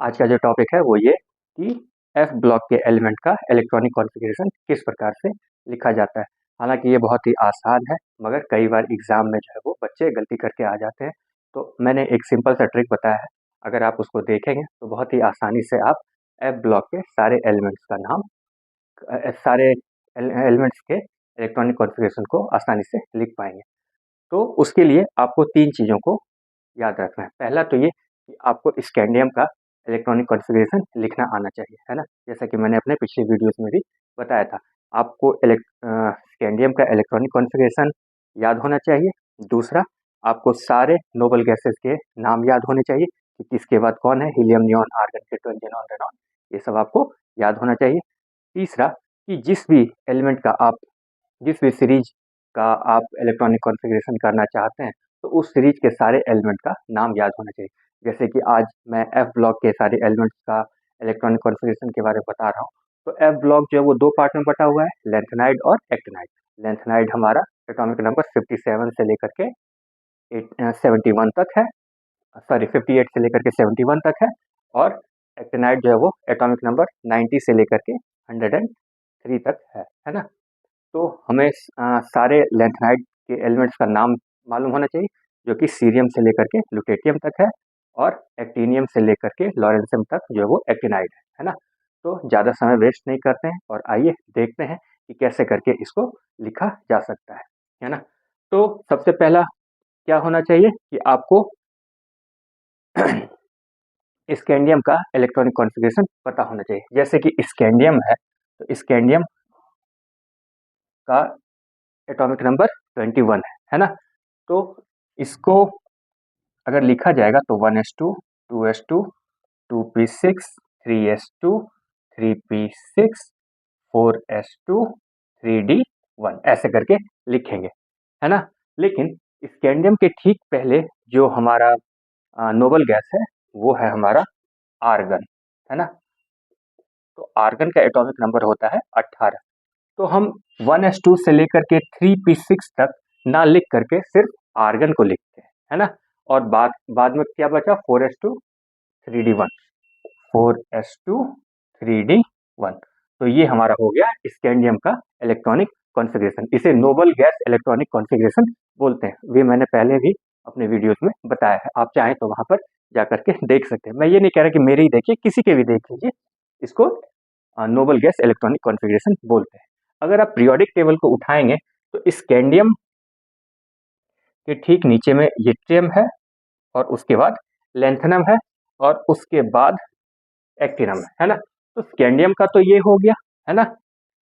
आज का जो टॉपिक है वो ये कि एफ ब्लॉक के एलिमेंट का इलेक्ट्रॉनिक कॉन्फ़िगरेशन किस प्रकार से लिखा जाता है। हालांकि ये बहुत ही आसान है, मगर कई बार एग्ज़ाम में जो है वो बच्चे गलती करके आ जाते हैं। तो मैंने एक सिंपल सा ट्रिक बताया है, अगर आप उसको देखेंगे तो बहुत ही आसानी से आप एफ ब्लॉक के सारे एलिमेंट्स का नाम सारे एलिमेंट्स के इलेक्ट्रॉनिक कॉन्फ़िगरेशन को आसानी से लिख पाएंगे। तो उसके लिए आपको 3 चीज़ों को याद रखना है। पहला तो ये कि आपको स्कैंडियम का इलेक्ट्रॉनिक कॉन्फ़िगरेशन लिखना आना चाहिए, है ना? जैसा कि मैंने अपने पिछले वीडियोस में भी बताया था। आपको स्कैंडियम का इलेक्ट्रॉनिक कॉन्फ़िगरेशन याद होना चाहिए। दूसरा, आपको सारे नोबल गैसेस के नाम याद होने चाहिए कि किसके बाद कौन है, helium, neon, argon, krypton, xenon, radon, ये सब आपको याद होना चाहिए। तीसरा, कि जिस भी सीरीज़ का आप इलेक्ट्रॉनिक कॉन्फ़िगरेशन करना चाहते हैं, तो उस सीरीज़ के सारे एलिमेंट का नाम याद होना चाहिए। जैसे कि आज मैं एफ ब्लॉक के सारे एलिमेंट्स का इलेक्ट्रॉनिक कॉन्फ़िगरेशन के बारे में बता रहा हूँ। तो एफ ब्लॉक जो है वो 2 पार्ट में बटा हुआ है, लैंथेनाइड और एक्टिनाइड। लैंथेनाइड हमारा एटॉमिक नंबर 57 से लेकर के 71 तक है, सॉरी 58 से लेकर के 71 तक है, और एक्टिनाइड जो है वो एटॉमिक नंबर 90 से लेकर के 103 तक है ना? तो हमें सारे लैंथेनाइड के एलिमेंट्स का नाम मालूम होना चाहिए, जो कि सीरियम से लेकर के लुटेटियम तक है, और एक्टिनियम से लेकर के लॉरेंसियम तक जो है वो एक्टिनाइड है ना? तो ज़्यादा समय वेस्ट नहीं करते हैं और आइए देखते हैं कि कैसे करके इसको लिखा जा सकता है ना? तो सबसे पहला क्या होना चाहिए कि आपको स्कैंडियम का इलेक्ट्रॉनिक कॉन्फ़िगरेशन पता होना चाहिए। जैसे कि स्कैंडियम है, तो स्कैंडियम का एटॉमिक नंबर 21 है ना? तो इसको अगर लिखा जाएगा तो 1s2, 2s2, 2p6, 3s2, 3p6, 4s2, 3d1 ऐसे करके लिखेंगे, है ना? लेकिन स्कैंडियम के ठीक पहले जो हमारा नोबल गैस है वो है हमारा आर्गन, है ना? तो आर्गन का एटॉमिक नंबर होता है 18। तो हम 1s2 से लेकर के 3p6 तक ना लिख करके सिर्फ आर्गन को लिखते हैं, है ना? और बाद बाद में क्या बचा, 4s2, 3d1, 4s2, 3d1। तो ये हमारा हो गया स्कैंडियम का इलेक्ट्रॉनिक कॉन्फ़िगरेशन। इसे नोबल गैस इलेक्ट्रॉनिक कॉन्फ़िगरेशन बोलते हैं। ये मैंने पहले भी अपने वीडियोस में बताया है, आप चाहें तो वहां पर जा करके देख सकते हैं। मैं ये नहीं कह रहा कि मेरे ही देखिए, किसी के भी देख लीजिए, इसको नोबल गैस इलेक्ट्रॉनिक कॉन्फ़िगरेशन बोलते हैं। अगर आप पीरियोडिक टेबल को उठाएंगे तो स्कैंडियम के ठीक नीचे में यट्रियम है, और उसके बाद लैंथेनम है, और उसके बाद एक्टिनम है ना? तो स्कैंडियम का तो ये हो गया, है ना,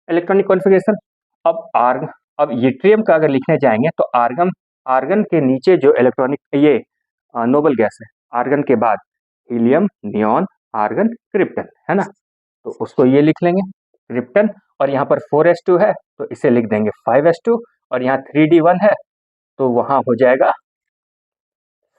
इलेक्ट्रॉनिक कॉन्फ़िगरेशन। अब यट्रियम का अगर लिखने जाएंगे तो आर्गन आर्गन के नीचे जो इलेक्ट्रॉनिक ये नोबल गैस है, आर्गन के बाद हीलियम, नियॉन, आर्गन, क्रिप्टन, है ना? तो उसको ये लिख लेंगे क्रिप्टन, और यहाँ पर 4s2 है तो इसे लिख देंगे 5s2, और यहाँ 3d1 है तो वहां हो जाएगा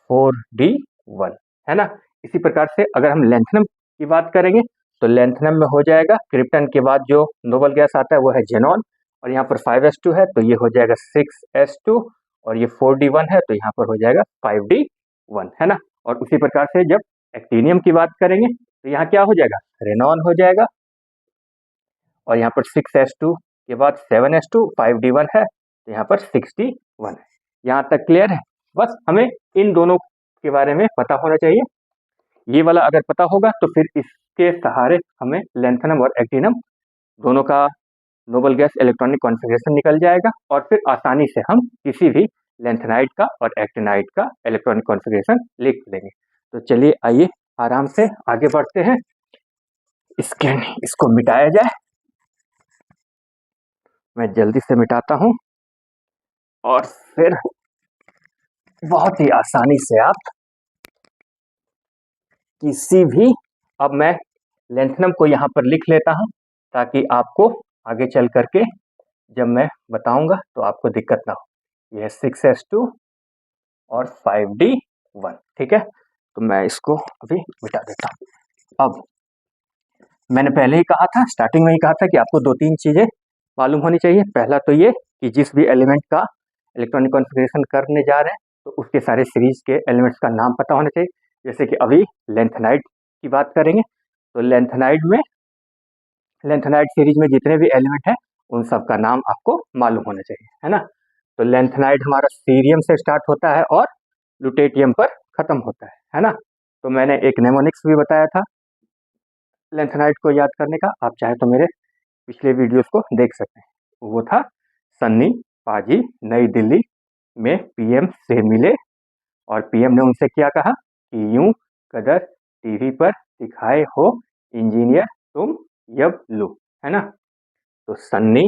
4d1, है ना? इसी प्रकार से अगर हम लैंथेनम की बात करेंगे तो लैंथेनम में हो जाएगा, क्रिप्टन के बाद जो नोबल गैस आता है वो है जेनॉन, और यहाँ पर 5s2 है तो ये हो जाएगा 6s2, और ये 4d1 है तो यहाँ पर हो जाएगा 5d1, है ना? और उसी प्रकार से जब एक्टिनियम की बात करेंगे तो यहाँ क्या हो जाएगा, रेनॉन हो जाएगा, और यहाँ पर 6s2 के बाद 7s2, 5d1 है तो यहाँ पर 6d1 है। यहाँ तक क्लियर है? बस हमें इन दोनों के बारे में पता होना चाहिए। ये वाला अगर पता होगा तो फिर इसके सहारे हमें लैंथेनम और एक्टिनम दोनों का नोबल गैस इलेक्ट्रॉनिक कॉन्फ़िगरेशन निकल जाएगा, और फिर आसानी से हम किसी भी लैंथेनाइड का और एक्टिनाइड का इलेक्ट्रॉनिक कॉन्फ़िगरेशन लिख लेंगे। तो चलिए आइए आराम से आगे बढ़ते हैं। इसको मिटाया जाए, मैं जल्दी से मिटाता हूं, और फिर बहुत ही आसानी से आप किसी भी, अब मैं लैंथेनम को यहाँ पर लिख लेता हूं ताकि आपको आगे चल करके जब मैं बताऊंगा तो आपको दिक्कत ना हो। यह 6s2 और 5d1, ठीक है? तो मैं इसको अभी मिटा देता हूं। अब मैंने पहले ही कहा था, स्टार्टिंग में ही कहा था कि आपको 2-3 चीजें मालूम होनी चाहिए। पहला तो ये कि जिस भी एलिमेंट का इलेक्ट्रॉनिक कॉन्फ़िगरेशन करने जा रहे हैं तो उसके सारे सीरीज के एलिमेंट्स का नाम पता होना चाहिए। जैसे कि अभी लैंथेनाइड की बात करेंगे तो लेंथेनाइड सीरीज में जितने भी एलिमेंट हैं उन सब का नाम आपको मालूम होना चाहिए, है ना। तो लेंथेनाइड हमारा सीरियम से स्टार्ट होता है और लुटेटियम पर खत्म होता है ना। तो मैंने एक नेमोनिक्स भी बताया था लेंथेनाइड को याद करने का, आप चाहे तो मेरे पिछले वीडियोस को देख सकते हैं। वो था सन्नी पाजी नई दिल्ली में पीएम से मिले और पीएम ने उनसे क्या कहा कि यूं कदर टीवी पर दिखाए हो इंजीनियर तुम यब लो, है ना। तो सन्नी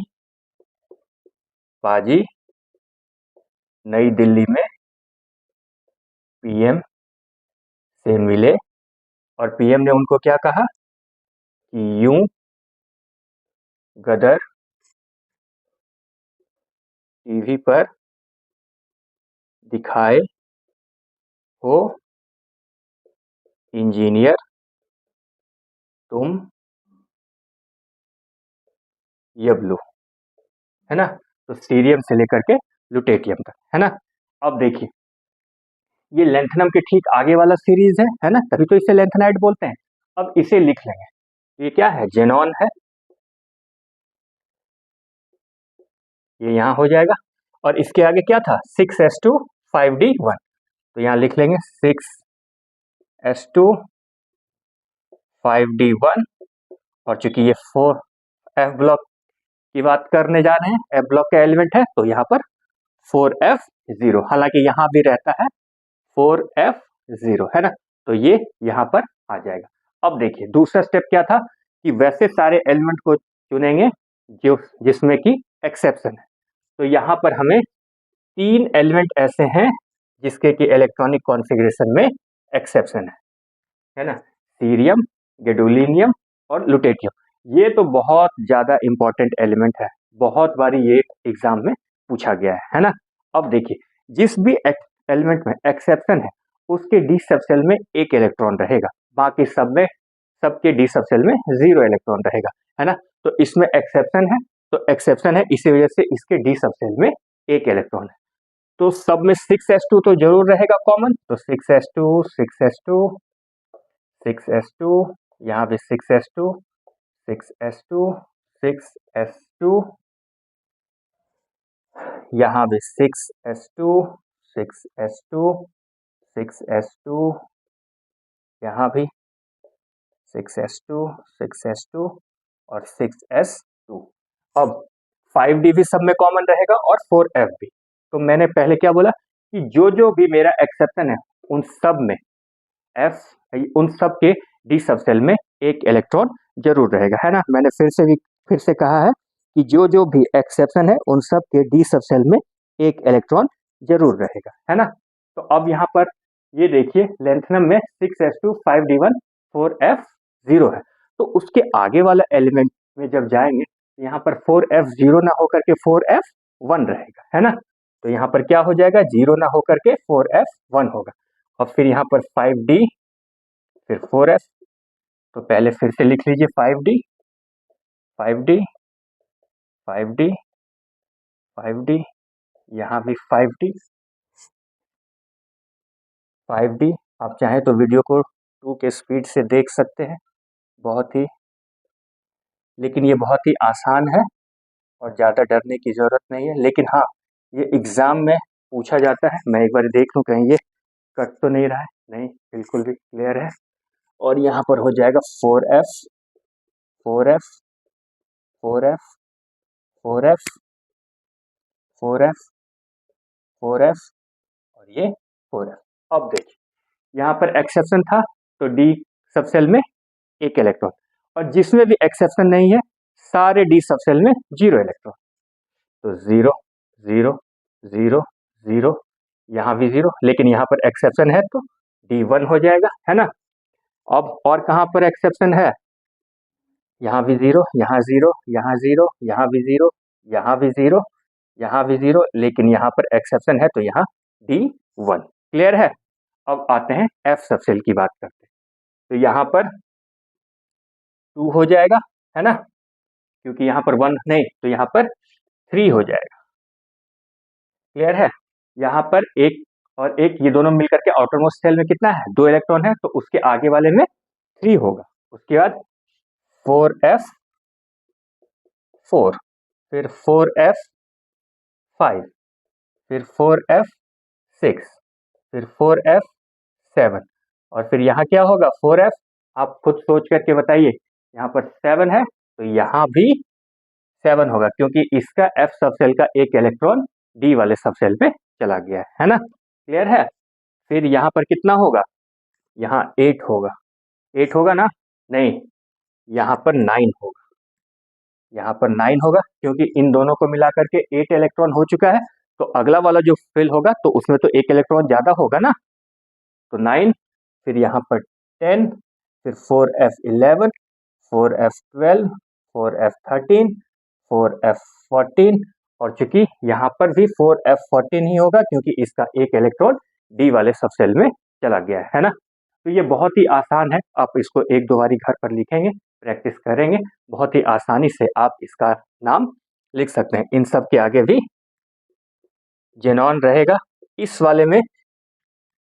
पाजी नई दिल्ली में पीएम से मिले और पीएम ने उनको क्या कहा कि यूं गदर टीवी पर दिखाए हो इंजीनियर तुम यब लो, है ना। तो सीरियम से लेकर के लुटेटियम तक, है ना। अब देखिए ये लेंथनम के ठीक आगे वाला सीरीज है ना, तभी तो इसे लेंथेनाइड बोलते हैं। अब इसे लिख लेंगे, ये क्या है, जेनॉन है, ये यहाँ हो जाएगा। और इसके आगे क्या था 6s2 5d1, तो यहाँ लिख लेंगे 6s2 5d1। और चूंकि ये 4f ब्लॉक की बात करने जा रहे हैं, f ब्लॉक का एलिमेंट है, तो यहाँ पर 4f0, हालांकि यहाँ भी रहता है 4f0, है ना। तो ये यहाँ पर आ जाएगा। अब देखिए दूसरा स्टेप क्या था कि वैसे सारे एलिमेंट को चुनेंगे जो जिसमें कि एक्सेप्शन है। तो यहाँ पर हमें 3 एलिमेंट ऐसे हैं जिसके कि इलेक्ट्रॉनिक कॉन्फ़िगरेशन में एक्सेप्शन है ना। सीरियम, गैडोलिनियम और लुटेटियम। ये तो बहुत ज़्यादा इंपॉर्टेंट एलिमेंट है, बहुत बारी ये एग्जाम में पूछा गया है ना। अब देखिए जिस भी एलिमेंट में एक्सेप्शन है उसके डी सबसेल में 1 इलेक्ट्रॉन रहेगा, बाकी सब में सबके डी सबसेल में 0 इलेक्ट्रॉन रहेगा, है ना। तो इसमें एक्सेप्शन है, इसी वजह से इसके डी सबसेल में 1 इलेक्ट्रॉन है। तो सब में 6s2 तो जरूर रहेगा कॉमन, तो 6s2 6s2 6s2, यहाँ भी 6s2 6s2 6s2, यहाँ भी 6s2 6s2 6s2, यहाँ भी 6s2 6s2 और 6s2। अब 5d भी सब में कॉमन रहेगा और 4f भी। तो मैंने पहले क्या बोला कि जो भी मेरा एक्सेप्शन है उन सब के डी सबसेल में 1 इलेक्ट्रॉन जरूर रहेगा, है ना। मैंने फिर से कहा है कि जो भी एक्सेप्शन है उन सब के डी सबसेल में 1 इलेक्ट्रॉन जरूर रहेगा, है ना। तो अब यहाँ पर ये देखिए लेंथनम में 6s2 5d1 4f0 है, तो उसके आगे वाला एलिमेंट में जब जाएंगे यहाँ पर 4f0 ना होकर के 4f1 रहेगा, है ना। तो यहाँ पर क्या हो जाएगा, 0 ना होकर के 4f1 होगा। और फिर यहाँ पर 5d फिर 4f, तो पहले फिर से लिख लीजिए 5d 5d 5d 5d, यहाँ भी 5d 5d। आप चाहें तो वीडियो को 2 के स्पीड से देख सकते हैं, लेकिन ये बहुत ही आसान है और ज़्यादा डरने की ज़रूरत नहीं है। लेकिन हाँ ये एग्ज़ाम में पूछा जाता है, मैं एक बार देख लूँ कहीं ये कट तो नहीं रहा है, नहीं बिल्कुल भी क्लियर है। और यहाँ पर हो जाएगा 4f 4f 4f 4f 4f 4f और ये 4f। अब देखिए यहाँ पर एक्सेप्शन था तो डी सबसेल में 1 इलेक्ट्रॉन, और जिसमें भी एक्सेप्शन नहीं है सारे डी सबसेल में 0 इलेक्ट्रॉन। तो 0 0 0 0, यहाँ भी 0, लेकिन यहाँ पर एक्सेप्शन है तो D1 हो जाएगा, है ना। अब और कहाँ पर एक्सेप्शन है, यहाँ भी 0 यहाँ 0 यहाँ 0 यहाँ भी 0 यहाँ भी 0 यहाँ भी 0, लेकिन यहाँ पर एक्सेप्शन है तो यहाँ D1 क्लियर है। अब आते हैं F सबसेल की बात करते हैं, तो यहाँ पर 2 हो जाएगा, है ना, क्योंकि यहाँ पर 1 नहीं तो यहाँ पर 3 हो जाएगा, क्लियर है। यहाँ पर 1 और 1 ये दोनों मिलकर के आउटर मोस्ट सेल में कितना है, 2 इलेक्ट्रॉन है, तो उसके आगे वाले में 3 होगा, उसके बाद 4f4, फिर 4f5, फिर 4f6, फिर 4f7, और फिर यहाँ क्या होगा 4f। आप खुद सोच करके बताइए, यहाँ पर 7 है तो यहाँ भी 7 होगा, क्योंकि इसका f सबसेल का एक इलेक्ट्रॉन d वाले सबसेल पे चला गया है ना। क्लियर है। फिर यहाँ पर कितना होगा, यहाँ 8 होगा, 8 होगा ना, नहीं, यहाँ पर 9 होगा, यहाँ पर 9 होगा, क्योंकि इन दोनों को मिला करके 8 इलेक्ट्रॉन हो चुका है, तो अगला वाला जो फिल होगा तो उसमें तो एक इलेक्ट्रॉन ज्यादा होगा ना, तो 9, फिर यहाँ पर 10, फिर 4f11, 4f12, 4f13, 4f14, और चूंकि यहाँ पर भी 4f14 ही होगा, क्योंकि इसका एक इलेक्ट्रॉन डी वाले सबसेल में चला गया है ना। तो ये बहुत ही आसान है, आप इसको एक दो बारी घर पर लिखेंगे, प्रैक्टिस करेंगे, बहुत ही आसानी से आप इसका नाम लिख सकते हैं। इन सब के आगे भी जेनॉन रहेगा। इस वाले में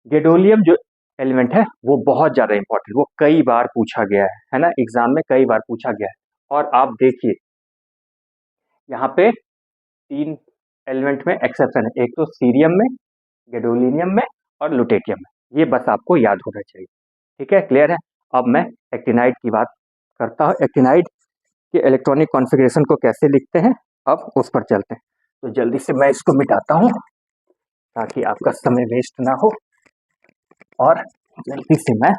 गैडोलियम जो एलिमेंट है वो बहुत ज्यादा इंपॉर्टेंट, वो कई बार पूछा गया है ना, एग्जाम में कई बार पूछा गया है। और आप देखिए यहाँ पे 3 एलिमेंट में एक्सेप्शन है, एक तो सीरियम में, गैडोलिनियम में और लुटेटियम में, ये बस आपको याद होना चाहिए। ठीक है, क्लियर है। अब मैं एक्टिनाइड की बात करता हूँ, एक्टिनाइड के इलेक्ट्रॉनिक कॉन्फ़िगरेशन को कैसे लिखते हैं, अब उस पर चलते हैं। तो जल्दी से मैं इसको मिटाता हूँ ताकि आपका समय वेस्ट ना हो, और जल्दी से मैं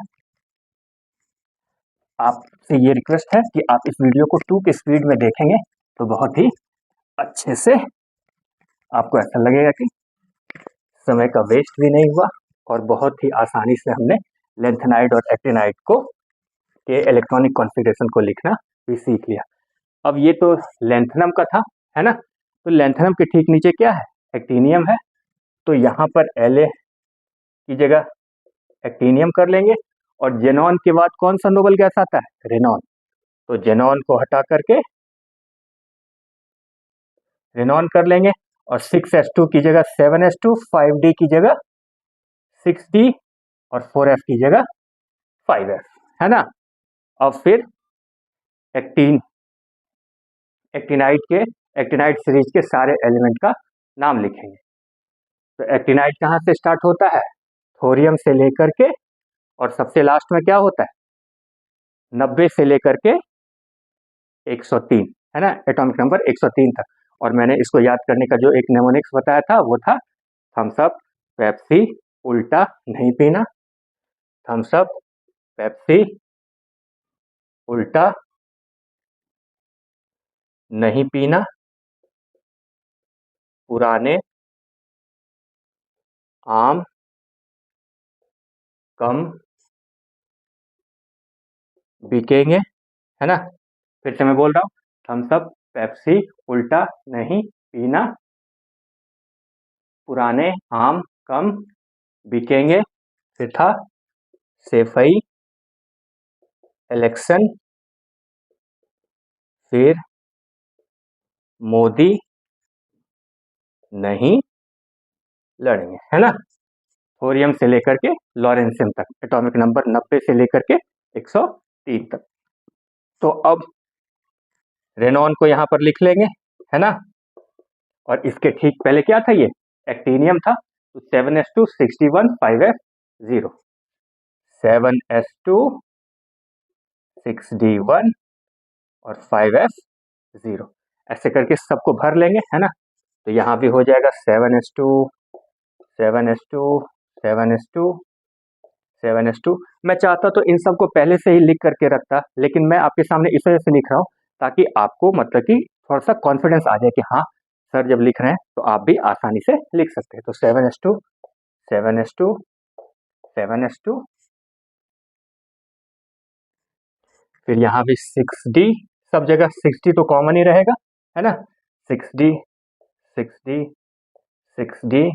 आपसे ये रिक्वेस्ट है कि आप इस वीडियो को 2 की स्पीड में देखेंगे तो बहुत ही अच्छे से आपको ऐसा लगेगा कि समय का वेस्ट भी नहीं हुआ, और बहुत ही आसानी से हमने लेंथेनाइड और एक्टिनाइड को के इलेक्ट्रॉनिक कॉन्फ़िगरेशन को लिखना भी सीख लिया। अब ये तो लेंथेनम का था, है ना। तो लेंथेनम के ठीक नीचे क्या है, एक्टिनियम है, तो यहाँ पर La की जगह एक्टिनियम कर लेंगे, और जेनॉन के बाद कौन सा नोबल गैस आता है, रेनॉन, तो जेनॉन को हटा करके रेनॉन कर लेंगे, और 6s2 की जगह 7s2, 5d की जगह 6d, और 4f की जगह 5f, है ना। अब फिर एक्टिनाइड सीरीज के सारे एलिमेंट का नाम लिखेंगे। तो एक्टिनाइड कहाँ से स्टार्ट होता है, थोरियम से लेकर के, और सबसे लास्ट में क्या होता है, 90 से लेकर के 103, है ना, एटॉमिक नंबर 103 तक। और मैंने इसको याद करने का जो एक नेमोनिक्स बताया था वो था थम्स अप, पेप्सी, उल्टा नहीं पीना, थम्स अप, पेप्सी, उल्टा नहीं पीना, पुराने आम कम बिकेंगे, है ना। फिर से मैं बोल रहा हूँ, थम्स अप, पेप्सी, उल्टा नहीं पीना, पुराने आम कम बिकेंगे, फिर था सेफई, इलेक्शन, फिर मोदी नहीं लड़ेंगे, है ना। थोरियम से लेकर के लॉरेंसियम तक, एटॉमिक नंबर 90 से लेकर के 103 तक। तो अब रेनॉन को यहाँ पर लिख लेंगे, है ना। और इसके ठीक पहले क्या था, ये एक्टिनियम था, तो 7s2 61 5f0, 7s2 6d1 और 5f0, ऐसे करके सबको भर लेंगे, है ना। तो यहाँ भी हो जाएगा 7s2 7s2 7s2 7s2। मैं चाहता तो इन सबको पहले से ही लिख करके रखता, लेकिन मैं आपके सामने इस वजह से लिख रहा हूँ ताकि आपको मतलब कि थोड़ा सा कॉन्फिडेंस आ जाए कि हाँ सर जब लिख रहे हैं तो आप भी आसानी से लिख सकते हैं। तो 7s2 7s2 7s2, फिर यहाँ भी 6d, सब जगह 6d तो कॉमन ही रहेगा, है ना। 6d 6d 6d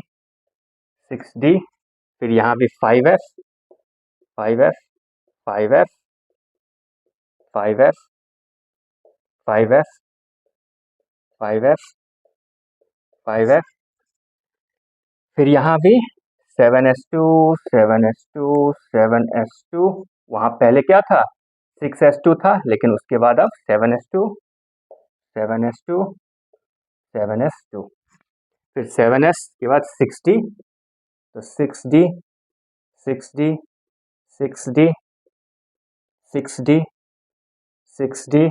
6d, फिर यहाँ भी 5f 5f 5f 5f 5f 5f 5f, फिर यहाँ भी 7s2 7s2 7s2, वहाँ पहले क्या था 6s2 था, लेकिन उसके बाद अब 7s2, 7s2, 7s2, फिर 7s के बाद 6d, तो 6d, 6d, 6d, 6d, 6d,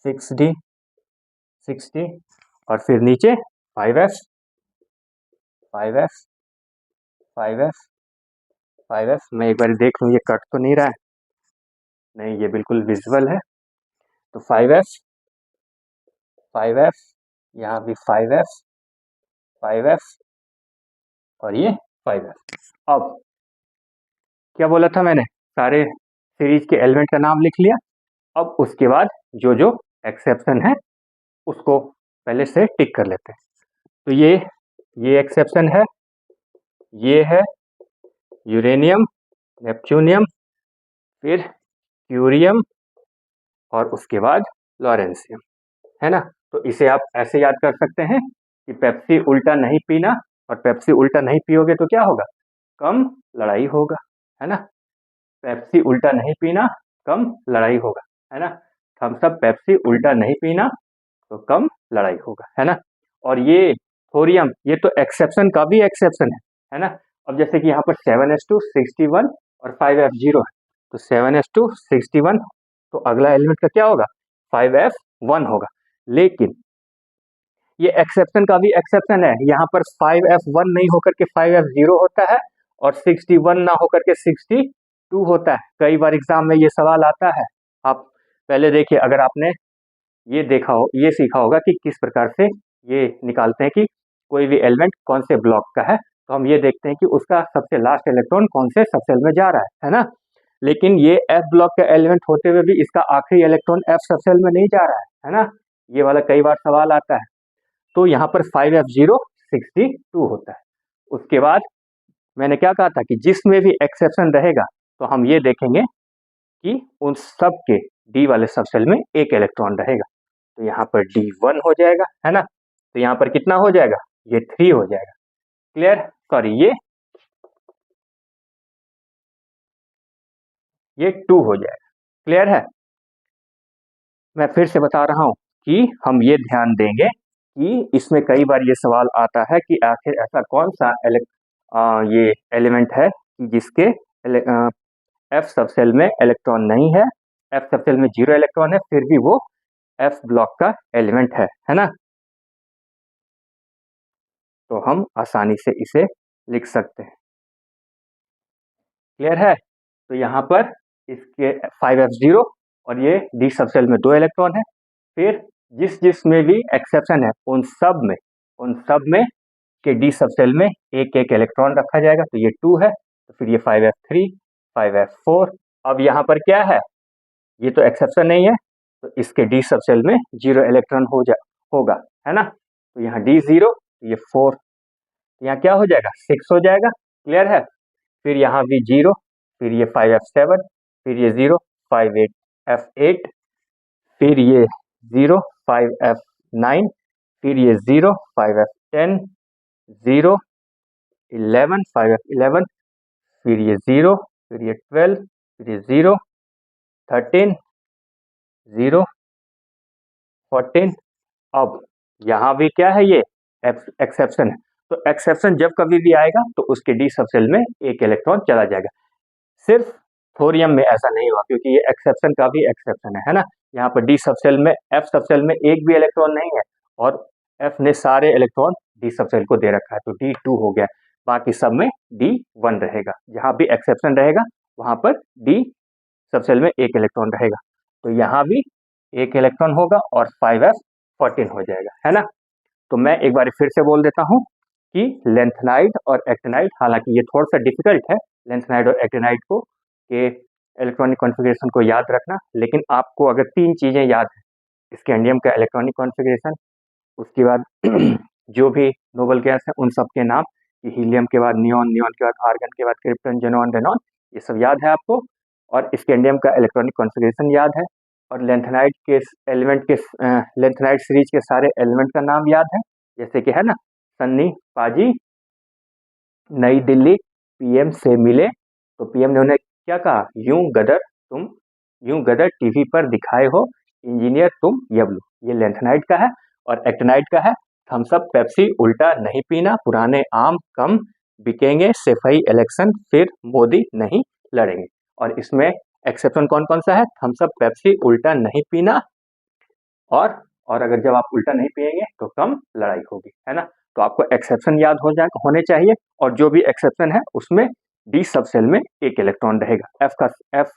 6d, 6d, और फिर नीचे 5f, 5f, 5f, 5f। मैं एक बार देख लूँ ये कट तो नहीं रहा है, नहीं ये बिल्कुल विजुअल है। तो 5f, 5f, यहाँ भी 5f, 5f, और ये 5f। अब क्या बोला था मैंने, सारे सीरीज के एलिमेंट का नाम लिख लिया। अब उसके बाद जो जो एक्सेप्शन है उसको पहले से टिक कर लेते हैं। तो ये एक्सेप्शन है, ये है यूरेनियम, नेपच्यूनियम, फिर क्यूरियम, और उसके बाद लॉरेंसियम, है ना। तो इसे आप ऐसे याद कर सकते हैं कि पेप्सी उल्टा नहीं पीना, और पेप्सी उल्टा नहीं पियोगे तो क्या होगा, कम लड़ाई होगा, है ना। पेप्सी उल्टा नहीं पीना, कम लड़ाई होगा, है ना। थम्स अप पेप्सी उल्टा नहीं पीना तो कम लड़ाई होगा, है ना। और ये थोरियम, ये तो एक्सेप्शन का भी एक्सेप्शन है ना। अब जैसे कि यहाँ पर 7s2 61 और 5f0 है, तो 7s2 61, तो अगला एलिमेंट का क्या होगा, 5f1 होगा। लेकिन ये एक्सेप्शन का भी एक्सेप्शन है, यहाँ पर 5f1 नहीं होकर के 5f0 होता है, और 61 ना होकर के 62 होता है। कई बार एग्जाम में ये सवाल आता है। आप पहले देखिए, अगर आपने ये देखा हो, ये सीखा होगा कि किस प्रकार से ये निकालते हैं कि कोई भी एलिमेंट कौन से ब्लॉक का है, तो हम ये देखते हैं कि उसका सबसे लास्ट इलेक्ट्रॉन कौन से सबसेल में जा रहा है ना। लेकिन ये एफ ब्लॉक का एलिमेंट होते हुए भी इसका आखिरी इलेक्ट्रॉन एफ सबसेल में नहीं जा रहा है ना। ये वाला कई बार सवाल आता है। तो यहाँ पर 5f0 62 होता है। उसके बाद मैंने क्या कहा था कि जिसमें भी एक्सेप्शन रहेगा तो हम ये देखेंगे कि उन सब के डी वाले सबसेल में एक इलेक्ट्रॉन रहेगा। तो यहाँ पर D1 हो जाएगा, है ना। तो यहाँ पर कितना हो जाएगा, ये 3 हो जाएगा। क्लियर, सॉरी ये 2 हो जाएगा। क्लियर है। मैं फिर से बता रहा हूं कि हम ये ध्यान देंगे कि इसमें कई बार ये सवाल आता है कि आखिर ऐसा कौन सा ये एलिमेंट है कि जिसके एफ सबसेल में इलेक्ट्रॉन नहीं है, एफ सबसेल में 0 इलेक्ट्रॉन है, फिर भी वो एफ ब्लॉक का एलिमेंट है ना। तो हम आसानी से इसे लिख सकते हैं। क्लियर है। तो यहाँ पर इसके 5f0 और ये डी सबसेल में 2 इलेक्ट्रॉन है। फिर जिस में भी एक्सेप्शन है उन सब में के डी सबसेल में एक एक इलेक्ट्रॉन रखा जाएगा। तो ये 2 है, तो फिर ये 5f3, 5f4। अब यहाँ पर क्या है, ये तो एक्सेप्शन नहीं है, तो इसके डी सबसेल में 0 इलेक्ट्रॉन होगा, है ना। तो यहाँ D0, ये 4, यहाँ क्या हो जाएगा, 6 हो जाएगा। क्लियर है। फिर यहाँ भी 0, फिर ये 5f7, फिर ये 0, 5f8, फिर ये 0, 5f9, फिर ये 0, 5f10, 0, 11, 5f11, फिर ये 0, फिर ये 12, फिर ये 0, 13, 0, 14। अब यहाँ भी क्या है, ये एक्सेप्शन है। तो एक्सेप्शन जब कभी भी आएगा तो उसके डी सबसेल में एक इलेक्ट्रॉन चला जाएगा। सिर्फ थोरियम में ऐसा नहीं हुआ, क्योंकि ये एक्सेप्शन का भी एक्सेप्शन है ना। यहाँ पर डी सबसेल में, एफ सबसेल में एक भी इलेक्ट्रॉन नहीं है, और एफ ने सारे इलेक्ट्रॉन डी सबसेल को दे रखा है, तो D2 हो गया। बाकी सब में D1 रहेगा। जहाँ भी एक्सेप्शन रहेगा वहाँ पर डी सबसेल में एक इलेक्ट्रॉन रहेगा। तो यहाँ भी एक इलेक्ट्रॉन होगा और 5f14 हो जाएगा, है ना। तो मैं एक बार फिर से बोल देता हूँ कि लेंथेनाइड और एक्टिनाइड, हालांकि ये थोड़ा सा डिफिकल्ट है लेंथेनाइड और एक्टिनाइड को के इलेक्ट्रॉनिक कॉन्फ़िगरेशन को याद रखना, लेकिन आपको अगर 3 चीज़ें याद है, स्कैंडियम का इलेक्ट्रॉनिक कॉन्फ़िगरेशन, उसके बाद जो भी नोबल गैस है उन सब के नाम, कि हीलियम के बाद नियॉन, नियॉन के बाद आर्गन, के बाद क्रिप्टन, जेनॉन, रेनॉन, ये सब याद है आपको, और स्कैंडियम का इलेक्ट्रॉनिक कॉन्फ़िगरेशन याद है, और लेंथेनाइड के एलिमेंट के लेंथेनाइड सीरीज के सारे एलिमेंट का नाम याद है, जैसे कि है ना, सन्नी पाजी नई दिल्ली पीएम से मिले, तो पीएम ने उन्हें क्या कहा, यूं गदर तुम यूं गदर टीवी पर दिखाए हो, इंजीनियर तुम यबलू। ये लेंथेनाइड का है। और एक्टिनाइड का है, थम्स अप पेप्सी उल्टा नहीं पीना, पुराने आम कम बिकेंगे, सफाई इलेक्शन फिर मोदी नहीं लड़ेंगे। और इसमें एक्सेप्शन कौन कौन सा है? थम्स अप पेप्सी उल्टा नहीं पीना, और अगर जब आप उल्टा नहीं पिएंगे तो कम लड़ाई होगी, है ना। तो आपको एक्सेप्शन याद होने चाहिए, और जो भी एक्सेप्शन है उसमें डी सबसेल में एक इलेक्ट्रॉन रहेगा। एफ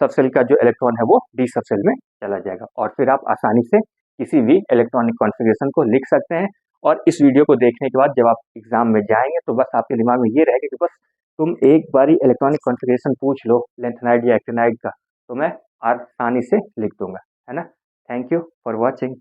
सबसेल का जो इलेक्ट्रॉन है वो डी सबसेल में चला जाएगा, और फिर आप आसानी से किसी भी इलेक्ट्रॉनिक कॉन्फ़िगरेशन को लिख सकते हैं। और इस वीडियो को देखने के बाद जब आप एग्जाम में जाएंगे तो बस आपके दिमाग में ये रहेगा कि बस तुम एक बारी इलेक्ट्रॉनिक कॉन्फ़िगरेशन पूछ लो लेंथेनाइड या एक्टिनाइड का, तो मैं आसानी से लिख दूंगा, है ना। Thank you for watching.